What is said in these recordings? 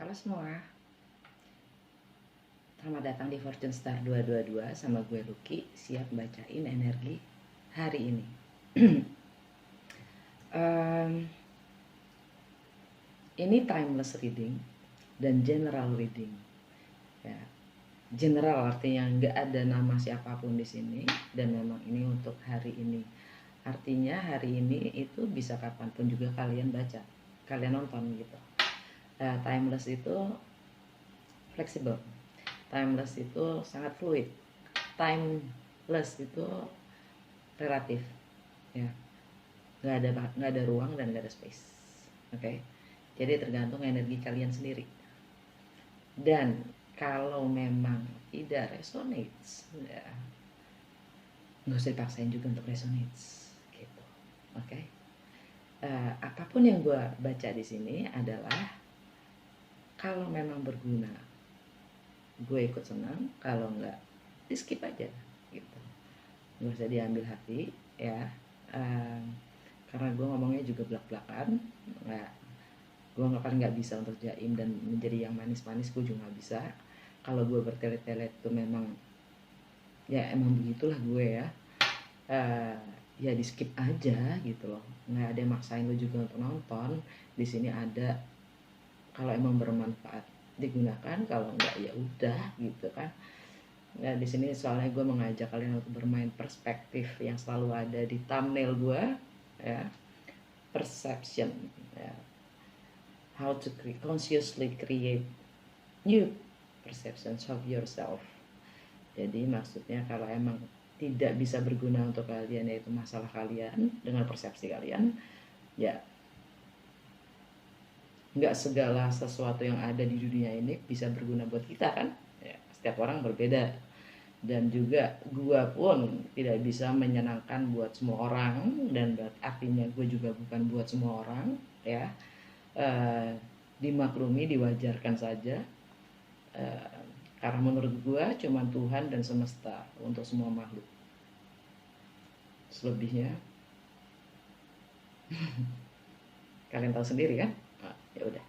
Halo semua, selamat datang di Fortune Star 222 sama gue Lucky, siap bacain energi hari ini. Ini timeless reading dan general reading. Ya, general artinya nggak ada nama siapapun di sini dan memang ini untuk hari ini. Artinya hari ini itu bisa kapanpun juga kalian baca, kalian nonton gitu. Timeless itu fleksibel. Timeless itu sangat fluid. Timeless itu relatif, ya. Nggak ada ruang dan nggak ada space. Oke. Jadi tergantung energi kalian sendiri. Dan kalau memang tidak resonates, ya nggak usah dipaksain juga untuk resonates, gitu. Oke. Apapun yang gue baca di sini adalah kalau memang berguna, gue ikut senang. Kalau nggak, di skip aja, gitu. Nggak usah diambil hati, ya. Karena gue ngomongnya juga belak-belakan, gue nggak bisa untuk jaim dan menjadi yang manis-manis, gue juga nggak bisa. Kalau gue bertele-tele itu memang ya emang begitulah gue ya. Ya di skip aja gitu loh, nggak ada yang maksain lo juga untuk nonton. Di sini ada, kalau emang bermanfaat digunakan, kalau enggak ya udah gitu kan. Nah di sini soalnya gue mengajak kalian untuk bermain perspektif yang selalu ada di thumbnail gue, ya. Perception, ya. How to consciously create new perceptions of yourself. Jadi maksudnya kalau emang tidak bisa berguna untuk kalian, yaitu masalah kalian dengan persepsi kalian, ya nggak segala sesuatu yang ada di dunia ini bisa berguna buat kita kan, ya, setiap orang berbeda. Dan juga gua pun tidak bisa menyenangkan buat semua orang, dan artinya gue juga bukan buat semua orang, ya. Dimaklumi, diwajarkan saja, karena menurut gue cuma Tuhan dan semesta untuk semua makhluk. Selebihnya kalian tahu sendiri kan. Ya udah.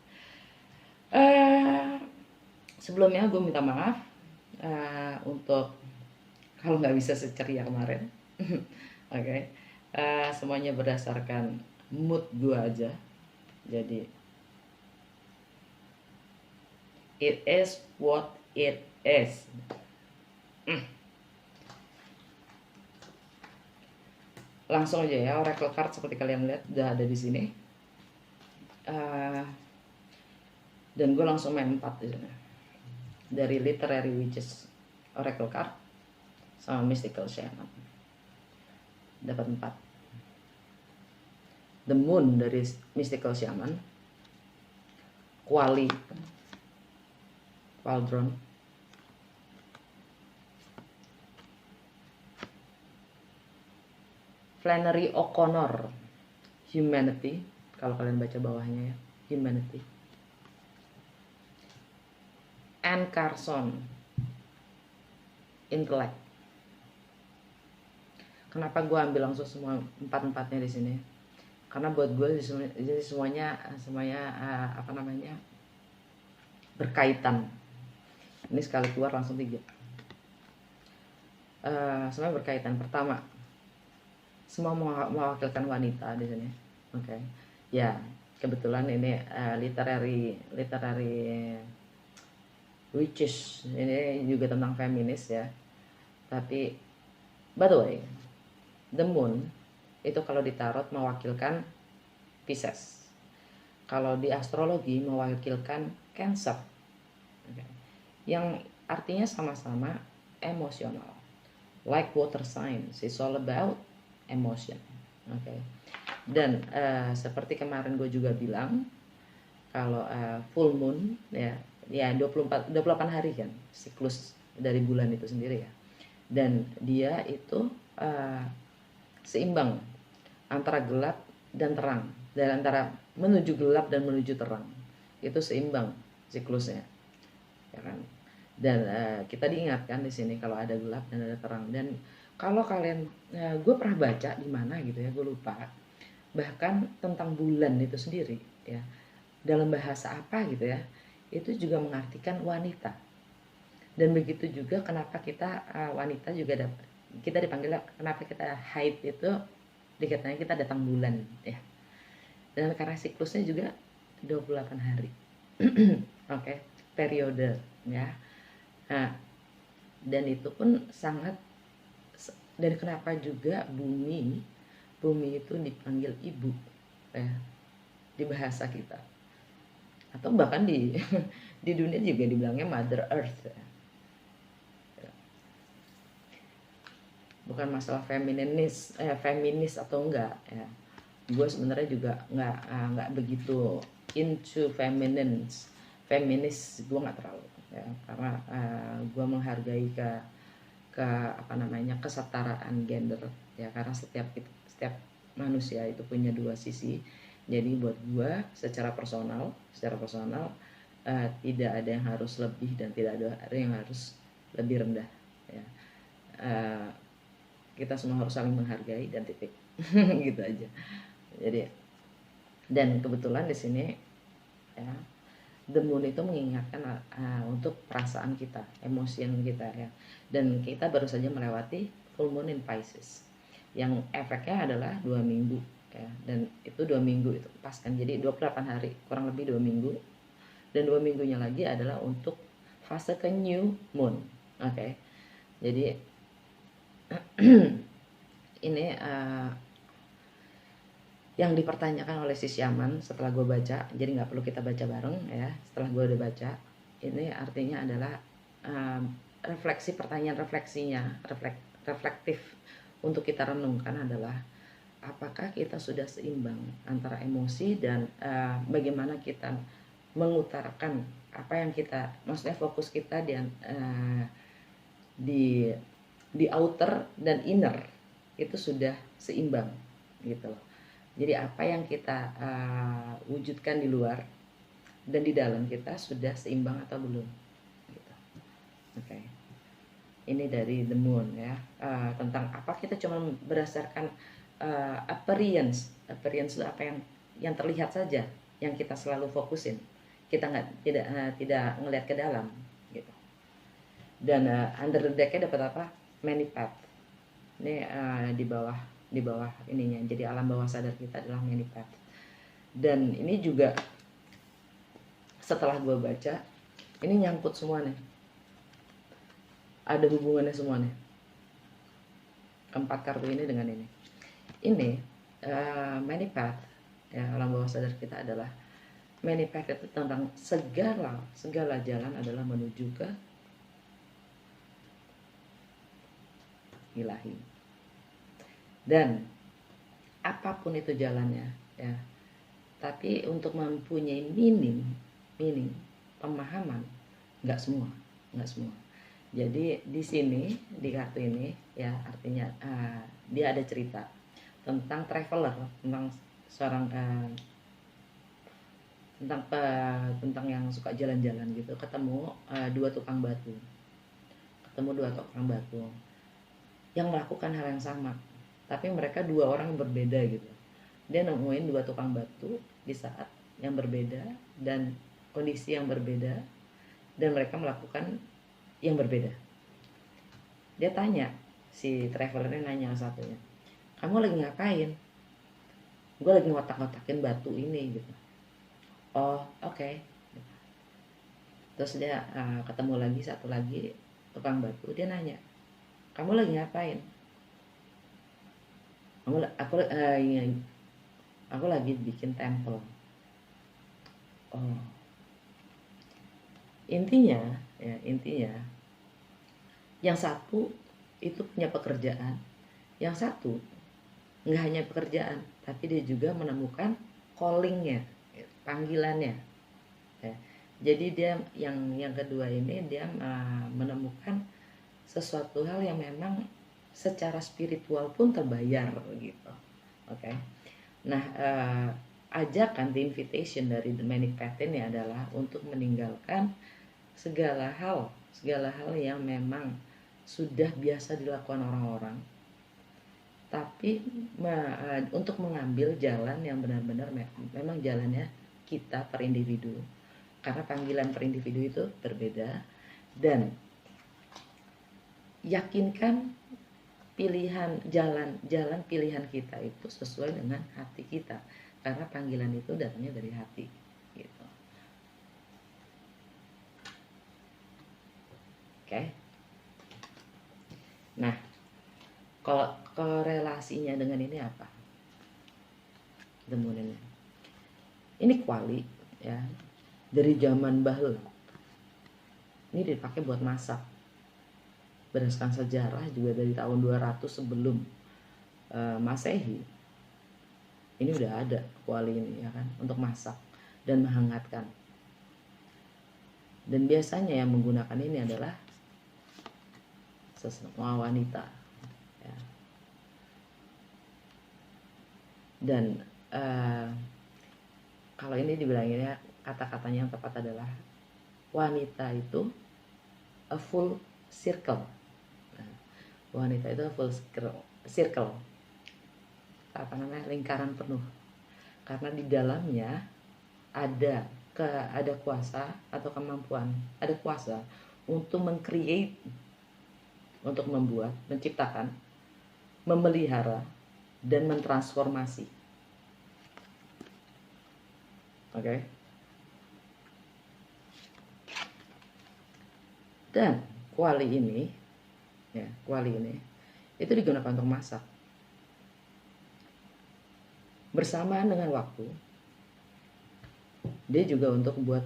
Sebelumnya gue minta maaf untuk kalau nggak bisa seceria kemarin. Oke. Semuanya berdasarkan mood gue aja. Jadi it is what it is. Langsung aja ya, oracle card seperti kalian lihat udah ada di sini. Dan gue langsung main 4 di sini. Dari Literary Witches oracle card sama Mystical Shaman. Dapat 4. The Moon dari Mystical Shaman, Qualdron, Flannery O'Connor, Humanity. Kalau kalian baca bawahnya ya, Humanity. Anne Carson, Intellect. Kenapa gue ambil langsung semua 4-4-nya di sini? Karena buat gue jadi semuanya berkaitan. Ini sekali keluar langsung 3. Semuanya berkaitan. Pertama, semua mewakilkan wanita di sini. Oke. Ya, kebetulan ini literary witches, ini juga tentang feminis ya. Tapi by the way, the moon itu kalau ditarot mewakilkan Pisces. Kalau di astrologi mewakilkan Cancer. Okay. Yang artinya sama-sama emosional. Like water signs, it's all about emotion. Okay. Dan seperti kemarin gue juga bilang, kalau full moon ya 28 hari kan siklus dari bulan itu sendiri ya. Dan dia itu seimbang antara gelap dan terang, dan antara menuju gelap dan menuju terang. Itu seimbang siklusnya, ya kan. Dan kita diingatkan di sini kalau ada gelap dan ada terang. Dan kalau kalian, gue pernah baca di mana gitu ya, gue lupa, bahkan tentang bulan itu sendiri ya, dalam bahasa apa gitu ya, itu juga mengartikan wanita. Dan begitu juga kenapa kita wanita juga dapat, kita dipanggil, kenapa kita haid itu dikatanya kita datang bulan ya. Dan karena siklusnya juga 28 hari. Oke, periode ya. Nah, dan itu pun sangat, dan kenapa juga bumi itu dipanggil ibu ya, di bahasa kita, atau bahkan di di dunia juga dibilangnya Mother Earth ya. Bukan masalah feminis atau enggak ya. Gue sebenarnya juga nggak begitu into feminis, gue nggak terlalu ya, karena gue menghargai ke apa namanya, kesetaraan gender ya, karena setiap manusia itu punya dua sisi. Jadi buat gue secara personal tidak ada yang harus lebih dan tidak ada yang harus lebih rendah ya. Kita semua harus saling menghargai dan titik. Gitu aja. Jadi, dan kebetulan di sini ya, the moon itu mengingatkan untuk perasaan kita, emosi kita ya. Dan kita baru saja melewati full moon in Pisces, yang efeknya adalah 2 minggu ya. Dan itu 2 minggu itu pas kan, jadi 28 hari, kurang lebih 2 minggu. Dan 2 minggunya lagi adalah untuk fase ke new moon. Oke. Jadi ini yang dipertanyakan oleh si Syaman setelah gue baca, jadi nggak perlu kita baca bareng ya. Setelah gue udah baca, ini artinya adalah refleksi, pertanyaan reflektif untuk kita renungkan adalah, apakah kita sudah seimbang antara emosi dan bagaimana kita mengutarakan apa yang kita, maksudnya fokus kita di outer dan inner itu sudah seimbang gitu loh. Jadi apa yang kita wujudkan di luar dan di dalam kita sudah seimbang atau belum gitu. Oke. Ini dari the moon ya, tentang apa kita cuma berdasarkan appearance itu apa yang terlihat saja yang kita selalu fokusin, kita tidak ngelihat ke dalam gitu. Dan under the deck-nya dapat apa? Many path. Ini di bawah ininya, jadi alam bawah sadar kita adalah many path. Dan ini juga setelah gue baca, ini nyangkut semua nih, ada hubungannya semua nih, 4 kartu ini dengan ini many path ya. Alam bawah sadar kita adalah many path, itu tentang segala jalan adalah menuju ke ilahi. Dan apapun itu jalannya ya, tapi untuk mempunyai meaning pemahaman, nggak semua. Jadi di sini, di kartu ini ya, artinya dia ada cerita tentang traveler, tentang seorang tentang yang suka jalan-jalan gitu, ketemu dua tukang batu yang melakukan hal yang sama, tapi mereka 2 orang yang berbeda gitu. Dia nemuin 2 tukang batu di saat yang berbeda dan kondisi yang berbeda, dan mereka melakukan yang berbeda. Dia tanya, si travelernya nanya satunya, kamu lagi ngapain? Gue lagi ngotak-ngotakin batu ini gitu. Oh oke. Terus dia ketemu lagi satu lagi tukang batu, dia nanya, kamu lagi ngapain? Aku lagi bikin temple. Oh, intinya yang satu itu punya pekerjaan, yang satu nggak hanya pekerjaan, tapi dia juga menemukan callingnya, panggilannya ya. Jadi dia yang kedua ini, dia menemukan sesuatu hal yang memang secara spiritual pun terbayar gitu. Oke. Nah, ajakan, the invitation dari the Manic Path ini adalah untuk meninggalkan segala hal yang memang sudah biasa dilakukan orang-orang, tapi untuk mengambil jalan yang benar-benar memang jalannya kita per individu, karena panggilan per individu itu berbeda. Dan yakinkan pilihan jalan pilihan kita itu sesuai dengan hati kita, karena panggilan itu datangnya dari hati gitu. Oke. Nah, kalau korelasinya dengan ini apa? Temuin ini kuali ya, dari zaman bahula. Ini dipakai buat masak. Berdasarkan sejarah juga dari tahun 200 sebelum Masehi. Ini udah ada kuali ini ya kan, untuk masak dan menghangatkan. Dan biasanya yang menggunakan ini adalah sesama wanita ya. Dan kalau ini dibilanginnya, kata-katanya yang tepat adalah wanita itu a full circle. Nah, wanita itu a full circle, apa namanya, lingkaran penuh, karena di dalamnya ada kuasa atau kemampuan, ada kuasa untuk meng-create, untuk membuat, menciptakan, memelihara, dan mentransformasi. Oke. Dan kuali ini ya, kuali ini itu digunakan untuk masak. Bersamaan dengan waktu, dia juga untuk buat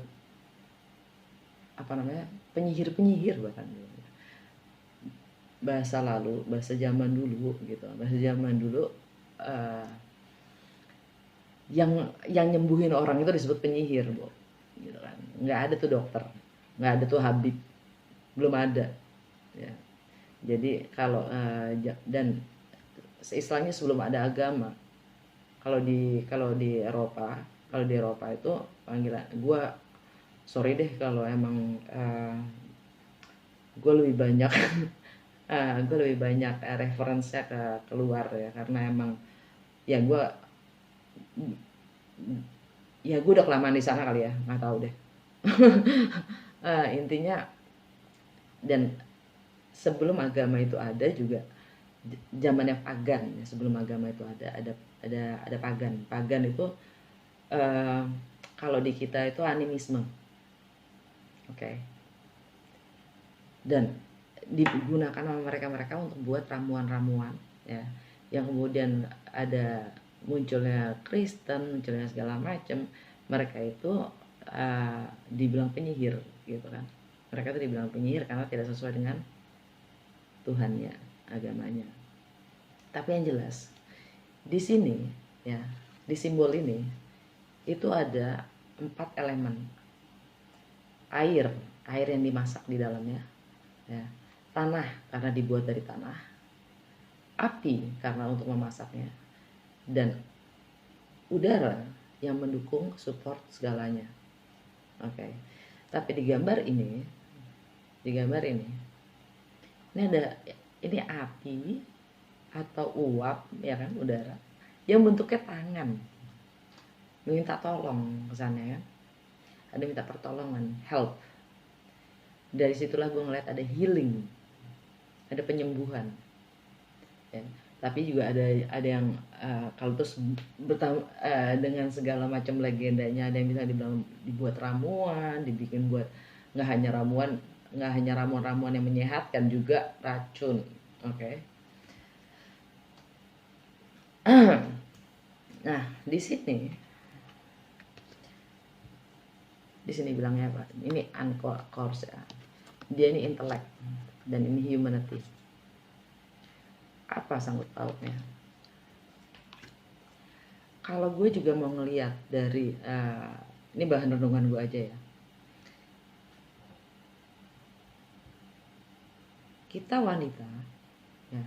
apa namanya, penyihir bahkan bahasa lalu, bahasa zaman dulu gitu, bahasa zaman dulu yang nyembuhin orang itu disebut penyihir, Bu, gitu kan. Nggak ada tuh dokter, nggak ada tuh habib, belum ada ya. Jadi kalau dan istilahnya sebelum ada agama, kalau di Eropa itu panggilan, sorry deh kalau emang gue lebih banyak referensinya ke keluar ya, karena emang ya gue udah kelamaan di sana kali ya, nggak tahu deh. Intinya, dan sebelum agama itu ada juga zamannya pagan ya, sebelum agama itu ada pagan itu kalau di kita itu animisme. Oke. Dan digunakan sama mereka untuk buat ramuan-ramuan ya, yang kemudian ada munculnya Kristen, munculnya segala macam. Mereka itu dibilang penyihir gitu kan. Mereka itu dibilang penyihir karena tidak sesuai dengan Tuhannya, agamanya. Tapi yang jelas di sini ya, di simbol ini itu ada 4 elemen. Air yang dimasak di dalamnya ya. Tanah karena dibuat dari tanah. Api karena untuk memasaknya. Dan udara yang mendukung, support segalanya. Oke. Tapi di gambar ini ini api atau uap ya kan, udara yang bentuknya tangan, minta tolong kesannya kan, ada minta pertolongan, help. Dari situlah gue ngeliat ada healing, ada penyembuhan ya. Tapi juga ada yang kalau terus dengan segala macam legendanya, ada yang bisa dibuat ramuan, dibikin buat nggak hanya ramuan-ramuan yang menyehatkan, juga racun. Oke. Nah, di sini bilangnya apa? Ini unconscious ya. Dia ini intelek dan ini humanity. Apa sangkut pautnya? Kalau gue juga mau ngelihat dari ini bahan renungan gue aja ya. Kita wanita ya,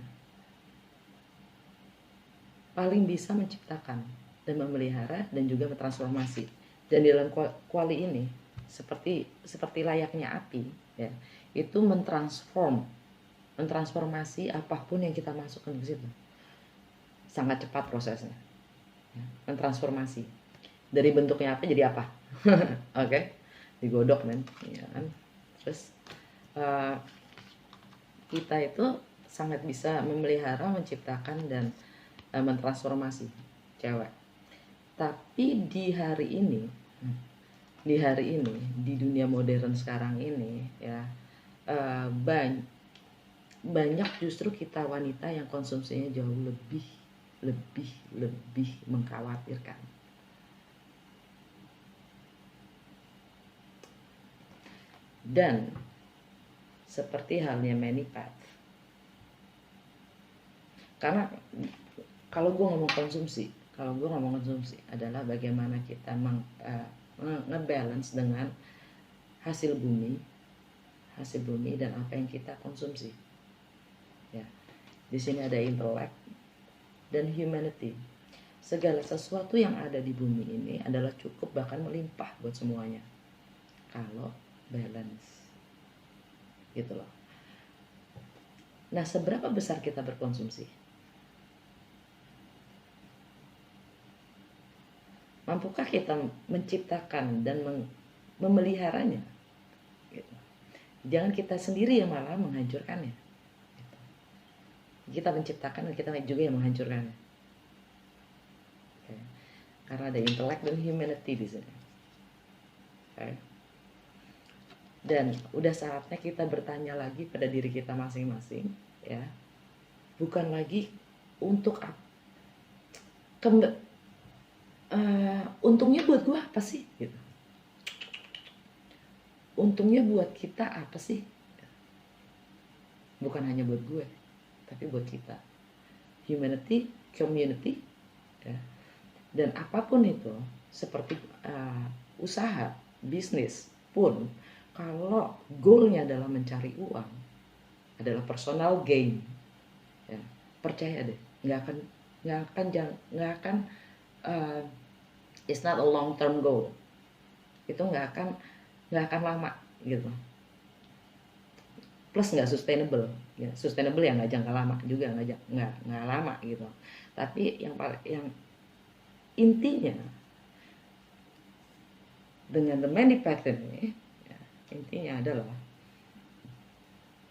paling bisa menciptakan dan memelihara dan juga mentransformasi. Dan di dalam kuali ini seperti layaknya api ya, itu mentransformasi apapun yang kita masukkan ke situ. Sangat cepat prosesnya ya, mentransformasi dari bentuknya apa jadi apa. Oke. digodok kan, ya kan. Terus kita itu sangat bisa memelihara, menciptakan dan mentransformasi cewek. Tapi di hari ini, di dunia modern sekarang ini ya, banyak justru kita wanita yang konsumsinya jauh lebih mengkhawatirkan. Dan seperti halnya Manipath, karena kalau gue ngomong konsumsi adalah bagaimana kita ngebalance dengan hasil bumi dan apa yang kita konsumsi. Ya, di sini ada intelek dan humanity. Segala sesuatu yang ada di bumi ini adalah cukup, bahkan melimpah buat semuanya kalau balance, gitu loh. Nah, seberapa besar kita berkonsumsi? Mampukah kita menciptakan dan memeliharanya? Gitu. Jangan kita sendiri yang malah menghancurkannya. Gitu. Kita menciptakan dan kita juga yang menghancurkannya. Okay. Karena ada intelek dan humanity di sini. Okay. Dan udah saatnya kita bertanya lagi pada diri kita masing-masing, ya. Bukan lagi untuk untungnya buat gue apa sih, gitu. Untungnya buat kita apa sih? Bukan hanya buat gue, tapi buat kita. Humanity, community, ya. Dan apapun itu, seperti usaha, bisnis pun, kalau goalnya adalah mencari uang, adalah personal gain, ya, percaya deh, nggak akan it's not a long term goal. Itu nggak akan lama, gitu. Plus nggak sustainable, ya. Sustainable ya nggak jangka lama juga, nggak lama, gitu. Tapi yang intinya dengan the Manipath ini, intinya adalah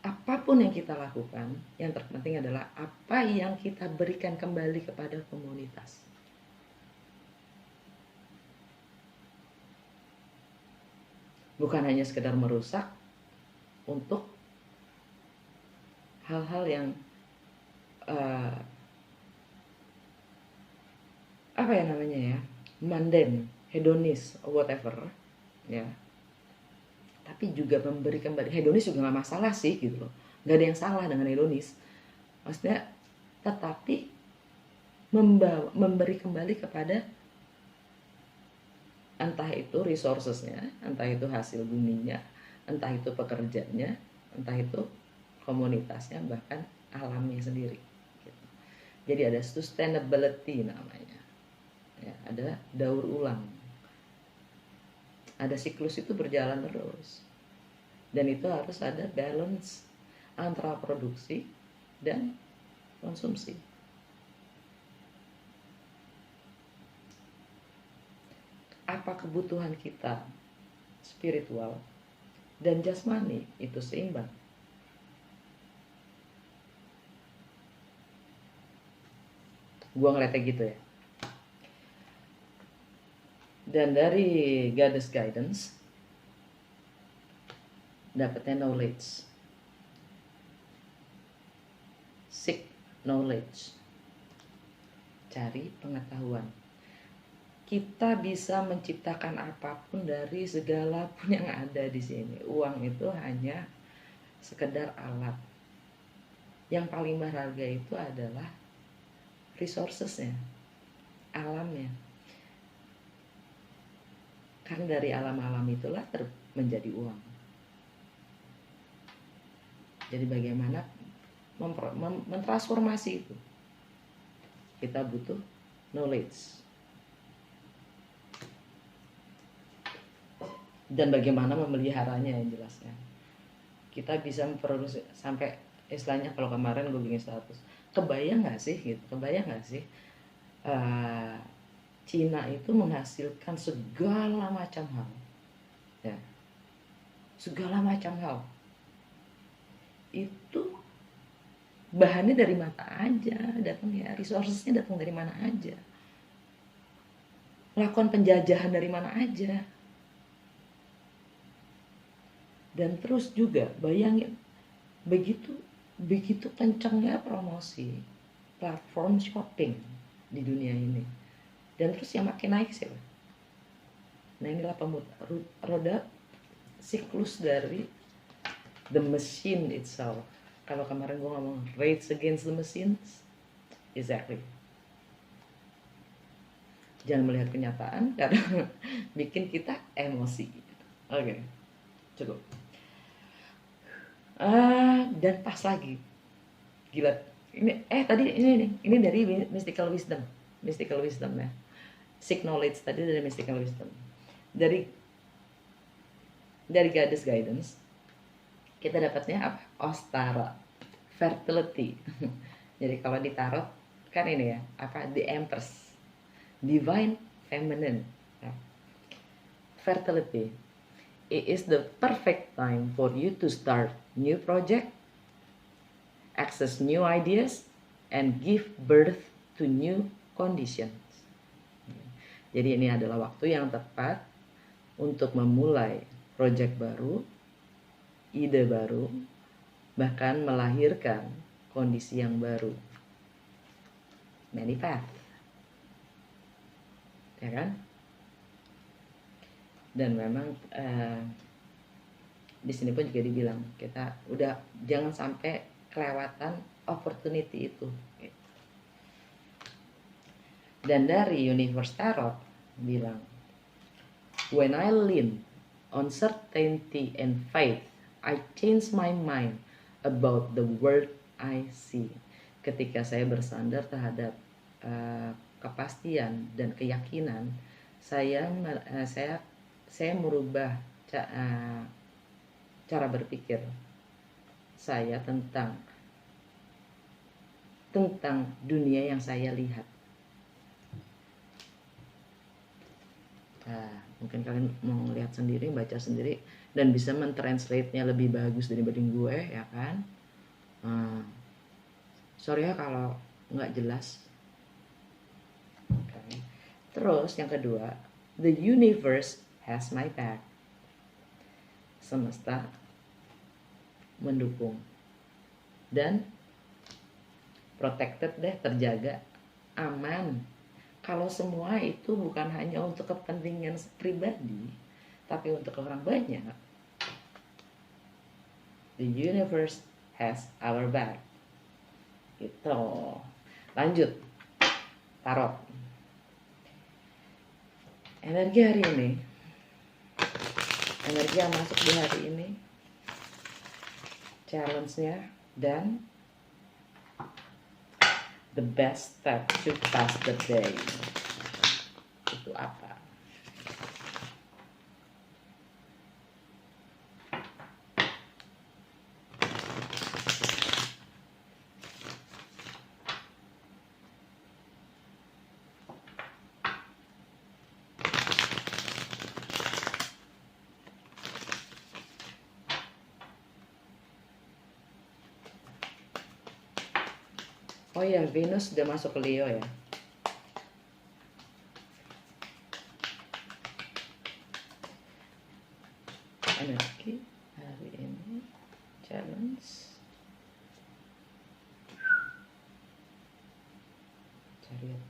apapun yang kita lakukan, yang terpenting adalah apa yang kita berikan kembali kepada komunitas. Bukan hanya sekedar merusak untuk hal-hal yang apa ya namanya ya, mundane, hedonis, whatever, ya. Tapi juga memberi kembali. Hedonis juga nggak masalah sih, gitu loh. Nggak ada yang salah dengan hedonis. Maksudnya, tetapi memberi kembali kepada entah itu resourcesnya, entah itu hasil buminya, entah itu pekerjanya, entah itu komunitasnya, bahkan alamnya sendiri. Gitu. Jadi ada sustainability namanya. Ya, ada daur ulang. Ada siklus itu berjalan terus. Dan itu harus ada balance antara produksi dan konsumsi. Apa kebutuhan kita spiritual dan jasmani itu seimbang? Gua ngeliatnya gitu ya. Dan dari Goddess Guidance dapatnya knowledge, seek knowledge, cari pengetahuan. Kita bisa menciptakan apapun dari segala pun yang ada di sini. Uang itu hanya sekedar alat. Yang paling berharga itu adalah resourcesnya, alamnya. Karena dari alam-alam itulah menjadi uang. Jadi bagaimana mentransformasi itu? Kita butuh knowledge. Dan bagaimana memeliharanya yang jelasnya. Kita bisa memproduksi sampai istilahnya, kalau kemarin gue bikin status, kebayang nggak sih gitu? Kebayang nggak sih Cina itu menghasilkan segala macam hal, ya, segala macam hal. Itu bahannya dari mana aja datangnya, resourcesnya datang dari mana aja, lakukan penjajahan dari mana aja. Dan terus juga bayangin, begitu kencangnya promosi platform shopping di dunia ini, dan terus yang makin naik siapa? Nah, inilah roda siklus dari the machine itself. Kalau kemarin gue ngomong Rage Against the Machines, exactly. Jangan melihat kenyataan karena bikin kita emosi. Oke, cukup. Dan pas lagi, gila. Ini dari mystical wisdom ya. Seek knowledge tadi dari mystical wisdom. Dari goddess guidance kita dapatnya apa? Ostara, fertility. Jadi kalau di tarot kan ini ya, apa? The Empress, divine feminine. Fertility. It is the perfect time for you to start new project, access new ideas, and give birth to new conditions. Jadi ini adalah waktu yang tepat untuk memulai project baru, ide baru, bahkan melahirkan kondisi yang baru. Manifest, ya kan? Dan memang di sini pun juga dibilang kita udah jangan sampai kelewatan opportunity itu. Dan dari Universe Tarot bilang, when I lean on certainty and faith, I change my mind about the world I see. Ketika saya bersandar terhadap kepastian dan keyakinan, saya merubah cara berpikir saya tentang dunia yang saya lihat. Mungkin kalian mau lihat sendiri, baca sendiri, dan bisa mentranslate-nya lebih bagus dibanding gue, ya kan? Sorry ya kalau nggak jelas. Okay. Terus yang kedua, the universe has my back. Semesta mendukung dan protected deh, terjaga, aman. Kalau semua itu bukan hanya untuk kepentingan pribadi, tapi untuk orang banyak, the universe has our back. Gitu. Lanjut, tarot. Energi hari ini, energi yang masuk di hari ini, challenge-nya, dan the best step to pass the day. Itu apa? Oh ya, Venus sudah masuk ke Leo ya. Energi hari ini, challenge, Chariot.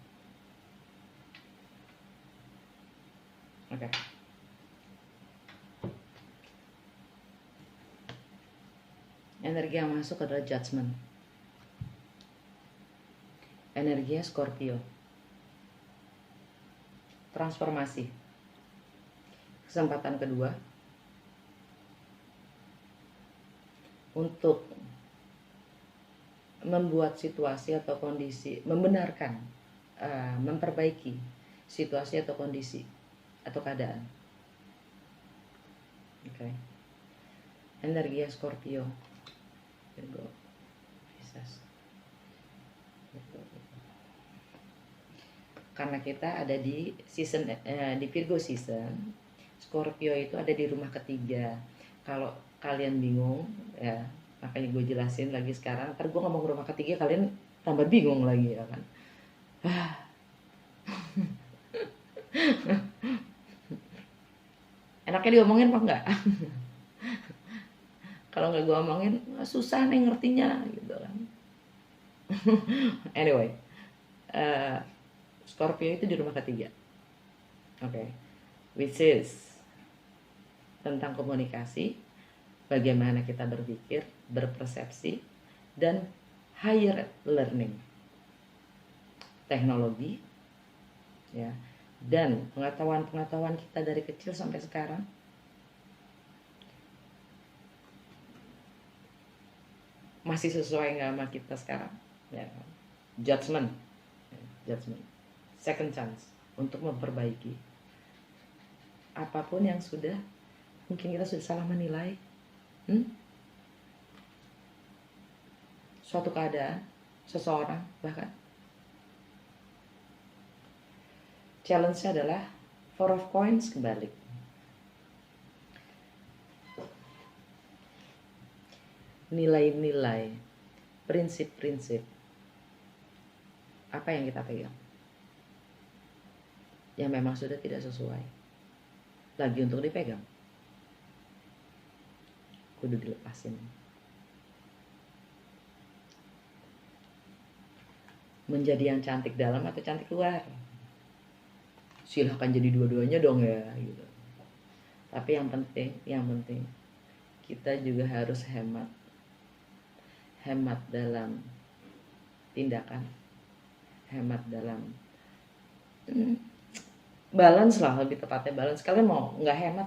Oke. Energi yang masuk adalah Judgment. Energinya Scorpio, transformasi, kesempatan kedua untuk membuat situasi atau kondisi, membenarkan, memperbaiki situasi atau kondisi atau keadaan. Oke. Energinya Scorpio, Virgo, Pisces. Karena kita ada di season di Virgo season, Scorpio itu ada di rumah ketiga, Kalau kalian bingung ya, makanya gue jelasin lagi sekarang. Ntar gue ngomong rumah ketiga kalian tambah bingung lagi ya kan. Enaknya diomongin apa enggak? Kalau nggak gue omongin susah nih ngertinya gitu kan. Anyway, Scorpio itu di rumah ketiga, oke, which is tentang komunikasi, bagaimana kita berpikir, berpersepsi, dan higher learning, teknologi, ya, dan pengetahuan kita dari kecil sampai sekarang. Masih sesuai nggak sama kita sekarang? Ya, judgment, second chance untuk memperbaiki apapun yang sudah mungkin kita sudah salah menilai suatu keadaan, seseorang bahkan. Challenge-nya adalah Four of Coins kebalik. Nilai-nilai, prinsip-prinsip apa yang kita pegang yang memang sudah tidak sesuai lagi untuk dipegang, kudu dilepasin. Menjadi yang cantik dalam atau cantik luar, silahkan jadi dua-duanya dong ya gitu. Tapi yang penting kita juga harus hemat dalam tindakan, hemat dalam balance lah, lebih tepatnya balance. Kalian mau nggak hemat?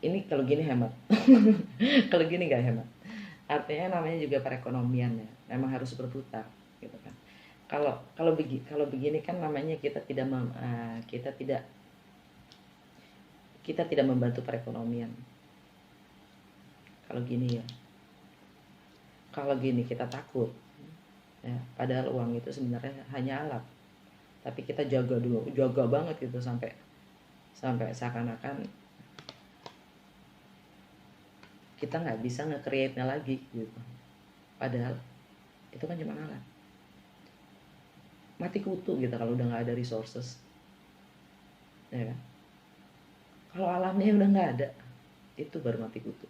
Ini kalau gini hemat, kalau gini nggak hemat. Artinya namanya juga perekonomian ya, memang harus berputar gitu kan. Kalau begini kan namanya kita tidak membantu perekonomian. Kalau gini ya, kalau gini kita takut ya, padahal uang itu sebenarnya hanya alat, tapi kita jaga banget gitu sampai seakan-akan kita nggak bisa nge-create-nya lagi gitu, padahal itu kan cuma alat. Mati kutu gitu kalau udah nggak ada resources ya kan. Kalau alamnya udah nggak ada, itu baru mati kutu.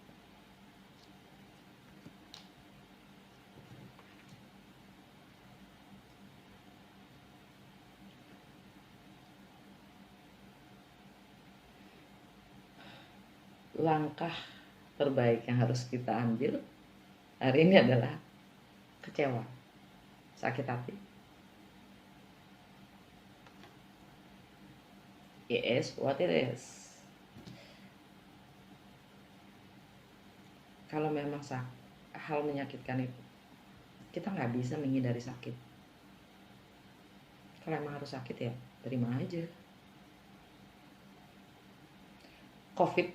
Langkah terbaik yang harus kita ambil hari ini adalah kecewa, sakit hati. It is what it is. Kalau memang hal menyakitkan itu, kita nggak bisa menghindari sakit. Kalau emang harus sakit ya terima aja. COVID,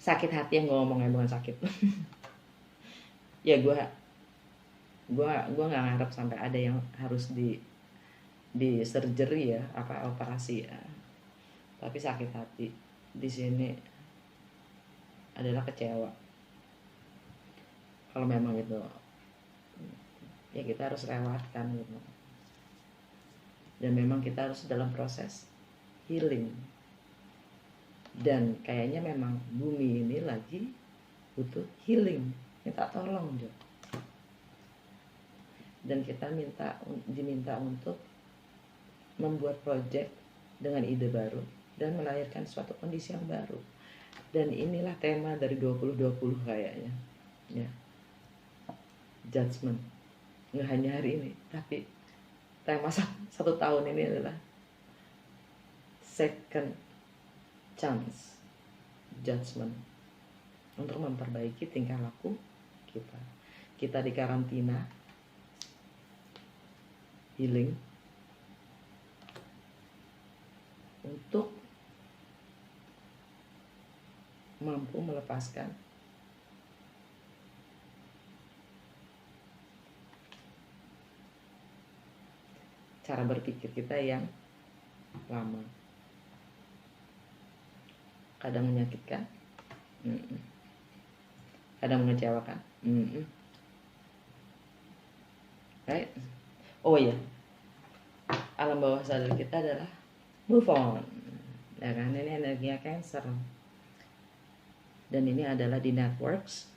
sakit hati yang gue ngomongnya bukan sakit. Ya gue nggak ngarep sampai ada yang harus di surgery ya, apa operasi ya. Tapi sakit hati di sini adalah kecewa. Kalau memang itu ya kita harus lewatkan gitu. Dan memang kita harus dalam proses healing. Dan kayaknya memang bumi ini lagi butuh healing, minta tolong Jo. Dan kita diminta untuk membuat project dengan ide baru dan melahirkan suatu kondisi yang baru. Dan inilah tema dari 2020 kayaknya ya, judgment. Nggak hanya hari ini, tapi tema satu tahun ini adalah second chance, judgment, untuk memperbaiki tingkah laku kita. Kita di karantina, healing, untuk mampu melepaskan cara berpikir kita yang lama. Kadang menyakitkan, kadang mengecewakan. Right? Oh iya, alam bawah sadar kita adalah move on. Ya kan, ini energinya Cancer. Dan ini adalah di networks,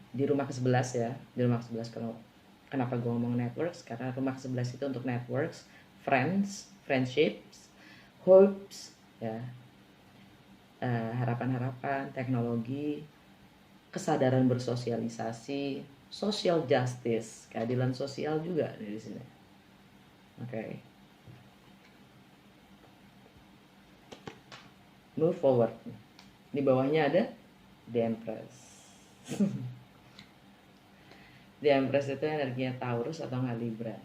di rumah ke-11 ya, di rumah ke-11. Kenapa gue ngomong networks? Karena rumah ke-11 itu untuk networks, friendships, hopes, ya, harapan-harapan, teknologi, kesadaran bersosialisasi, social justice, keadilan sosial juga di sini. Oke. Move forward. Di bawahnya ada The Empress. The Empress itu energinya Taurus atau nggak Libra.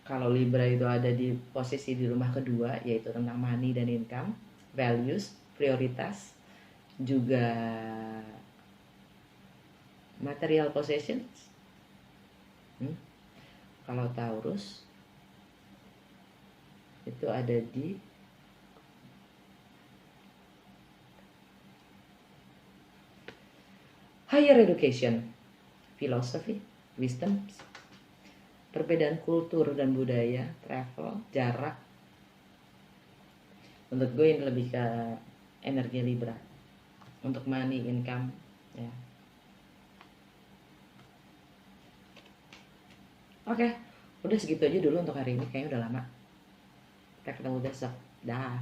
Kalau Libra itu ada di posisi di rumah kedua, yaitu tentang money dan income, values, prioritas, juga material possessions. Kalau Taurus itu ada di higher education, philosophy, wisdom, perbedaan kultur dan budaya, travel, jarak. Untuk gue ini lebih ke energi Libra. Untuk money, income, ya. Oke, udah segitu aja dulu untuk hari ini. Kayaknya udah lama. Kita ketemu besok. Dah.